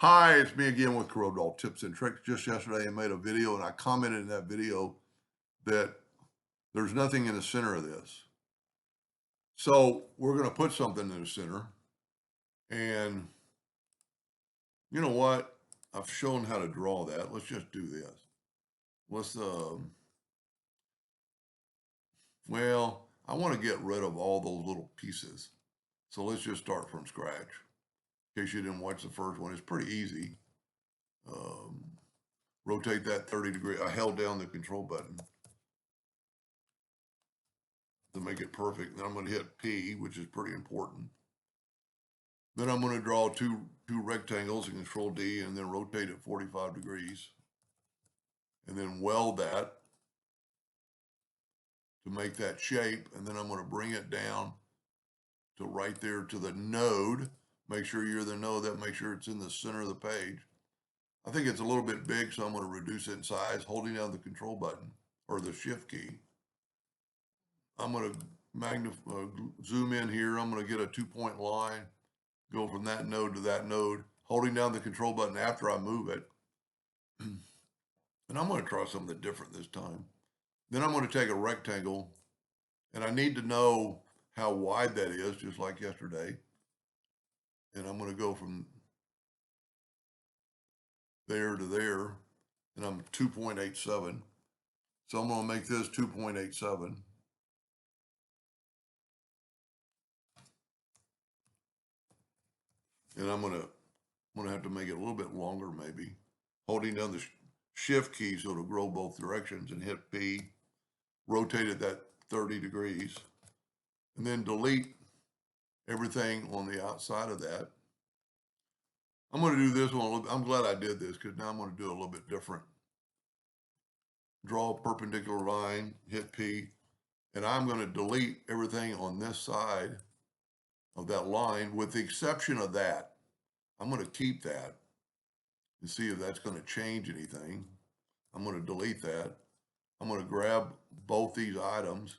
Hi, it's me again with Corel Tips and Tricks. Just yesterday I made a video and I commented in that video that there's nothing in the center of this. So we're going to put something in the center. And you know what? I've shown how to draw that. Let's just do this. Let's, well, I want to get rid of all those little pieces. So let's just start from scratch. In case you didn't watch the first one, it's pretty easy. Rotate that 30 degrees. I held down the control button to make it perfect. Then I'm going to hit P, which is pretty important. Then I'm going to draw two rectangles and Control D and then rotate it 45 degrees. And then weld that to make that shape. And then I'm going to bring it down to right there to the node. Make sure you're the node, that make sure it's in the center of the page. I think it's a little bit big, so I'm going to reduce it in size, holding down the control button or the shift key. I'm going to zoom in here. I'm going to get a 2-point line, go from that node to that node, holding down the control button after I move it. And I'm going to try something different this time. Then I'm going to take a rectangle, and I need to know how wide that is, just like yesterday. And I'm going to go from there to there, and I'm 2.87. So I'm going to make this 2.87. And I'm going to have to make it a little bit longer, maybe. Holding down the shift key so it'll grow both directions, and hit P, rotate it that 30 degrees, and then delete everything on the outside of that. I'm going to do this one. I'm glad I did this because now I'm going to do it a little bit different. Draw a perpendicular line, hit P, and I'm going to delete everything on this side of that line with the exception of that. I'm going to keep that and see if that's going to change anything. I'm going to delete that. I'm going to grab both these items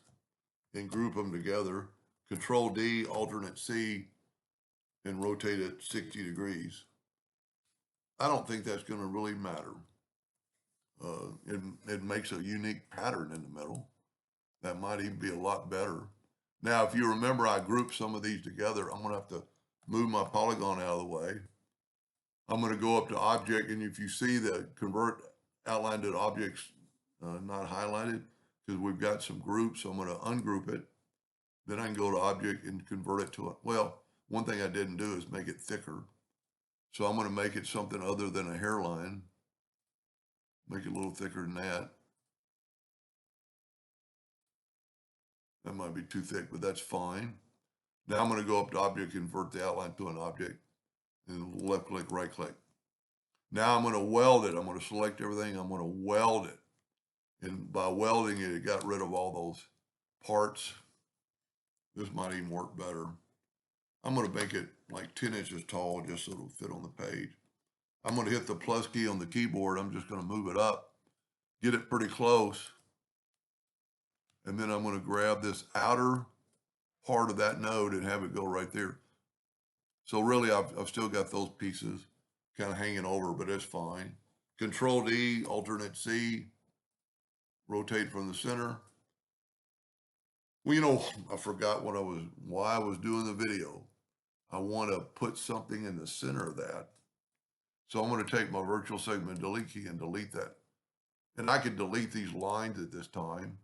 and group them together. Control D, alternate C, and rotate it 60 degrees. I don't think that's going to really matter. It makes a unique pattern in the middle. That might even be a lot better. Now, if you remember, I grouped some of these together. I'm going to have to move my polygon out of the way. I'm going to go up to Object, and if you see the Convert Outline to Objects not highlighted, because we've got some groups, so I'm going to ungroup it. Then I can go to Object and convert it to a, well, one thing I didn't do is make it thicker. So I'm going to make it something other than a hairline. Make it a little thicker than that. That might be too thick, but that's fine. Now I'm going to go up to Object, convert the outline to an object, and left click, right click. Now I'm going to weld it. I'm going to select everything. I'm going to weld it. And by welding it, it got rid of all those parts. This might even work better. I'm going to make it like 10 inches tall just so it'll fit on the page. I'm going to hit the plus key on the keyboard. I'm just going to move it up, get it pretty close. And then I'm going to grab this outer part of that node and have it go right there. So really, I've still got those pieces kind of hanging over, but it's fine. Control D, alternate C, rotate from the center. Well, you know, I forgot why I was doing the video. I want to put something in the center of that. So I'm going to take my virtual segment delete key and delete that. And I could delete these lines at this time.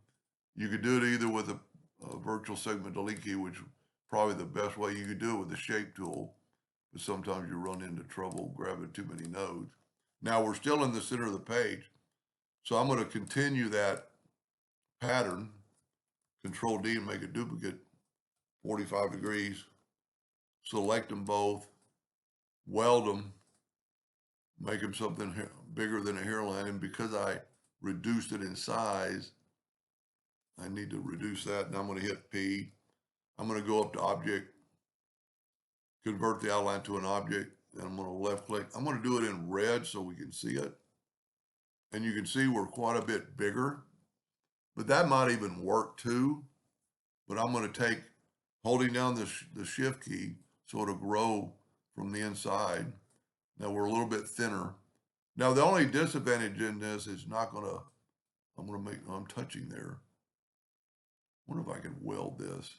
You could do it either with a virtual segment delete key, which is probably the best way. You could do it with the shape tool, but sometimes you run into trouble grabbing too many nodes. Now we're still in the center of the page. So I'm going to continue that pattern, Control D, and make a duplicate 45 degrees. Select them both, weld them, make them something bigger than a hairline. And because I reduced it in size, I need to reduce that. And I'm going to hit P. I'm going to go up to Object, convert the outline to an object, and I'm going to left click. I'm going to do it in red so we can see it. And you can see we're quite a bit bigger, but that might even work too. But I'm going to take, holding down the shift key so it'll grow from the inside. Now we're a little bit thinner. Now the only disadvantage in this is I'm touching there. I wonder if I can weld this.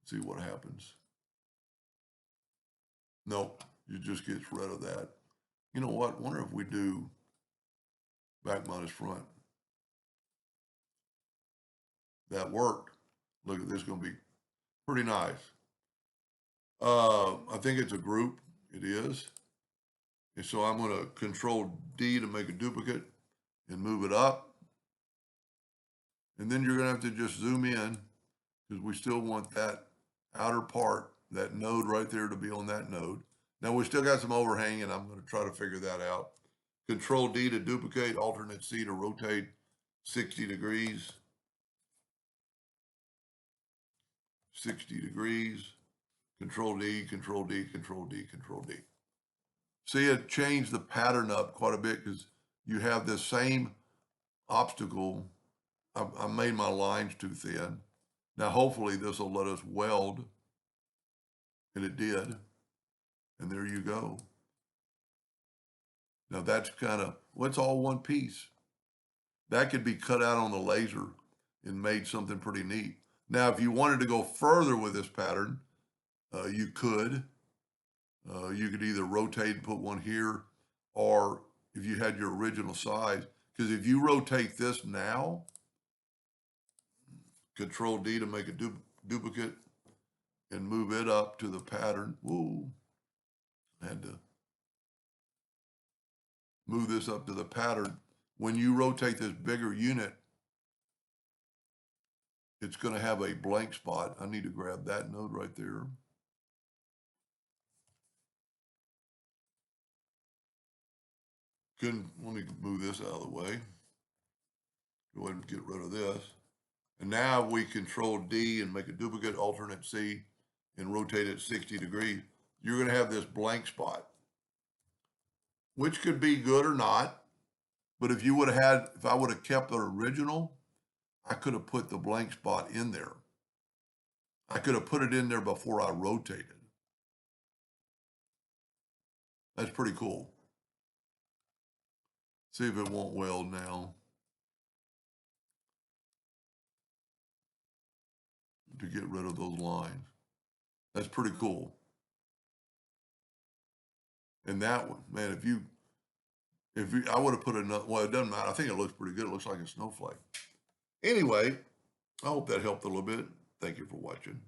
See what happens. Nope, it just gets rid of that. You know what? Wonder if we do back minus front. That worked. Look at this, going to be pretty nice. I think it's a group. It is. And so I'm going to Control D to make a duplicate and move it up. And then you're going to have to just zoom in because we still want that outer part, that node right there, to be on that node. Now we still got some overhang, and I'm going to try to figure that out. Control D to duplicate, alternate C to rotate 60 degrees. 60 degrees. Control D, Control D, Control D, Control D. See, it changed the pattern up quite a bit because you have this same obstacle. I made my lines too thin. Now, hopefully this will let us weld. And it did. And there you go. Now that's kind of, well, it's all one piece. That could be cut out on the laser and made something pretty neat. Now, if you wanted to go further with this pattern, you could. You could either rotate and put one here, or if you had your original size, because if you rotate this now, Control D to make a duplicate and move it up to the pattern. Woo, I had to move this up to the pattern. When you rotate this bigger unit, it's going to have a blank spot. I need to grab that node right there. Let me move this out of the way. Go ahead and get rid of this. And now we Control D and make a duplicate, alternate C, and rotate it 60 degrees. You're going to have this blank spot, which could be good or not. But if I would have kept the original, I could have put the blank spot in there. I could have put it in there before I rotated. That's pretty cool. See if it won't weld now. To get rid of those lines. That's pretty cool. And that one, man, I would have put another, well, it doesn't matter. I think it looks pretty good. It looks like a snowflake. Anyway, I hope that helped a little bit. Thank you for watching.